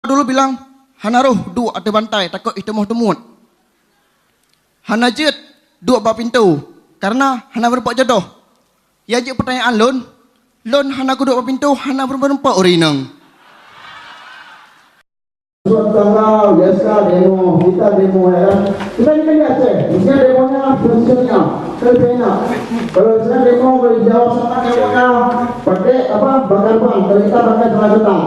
dulu bilang, hanaruh duk ada bantai, takut itu mau temut. Hana jet duk bak pintu, karena hana berempat jodoh. Ya je pertanyaan lon hana ku duk bak pintu, hana berempat orinang. Tanggal biasa demo, kita demo ya. Kita ini kan Aceh, mestinya demonya fungsinya, terpena. Kalau saya demo di Jawa sana demonya pakai apa bakar ban, kalau kita pakai selanjutan.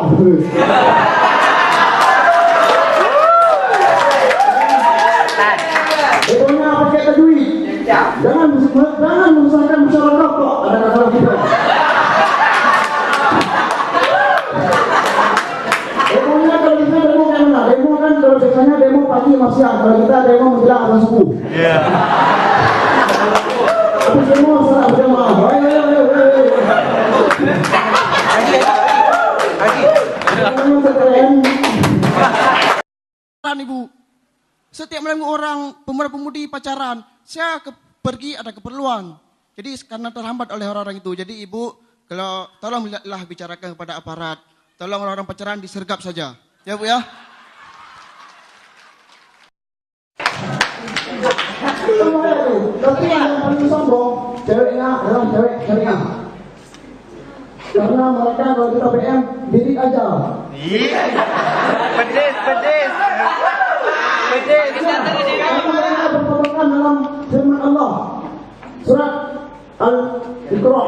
Demonya pakai tajwid. Jangan menyusahkan masyarakat kok. Ada kata kita. Demo kan kalau biasanya demo pagi sama siang, kalau kita demo menjelang azan subuh. Iya. Tapi semua salah berjamaah. Ayo. Ibu, setiap mengganggu orang pemuda-pemudi pacaran, saya pergi ada keperluan. Jadi karena terhambat oleh orang-orang itu, jadi ibu kalau tolonglah bicarakan kepada aparat, tolong orang-orang pacaran disergap saja, ya bu ya. Tapi yang paling sombong, ceweknya adalah cewek syariah. Karena mereka kalau kita PM, diri aja. Pedes. Karena mereka berpedoman dalam firman Allah. Surat Al-Iqra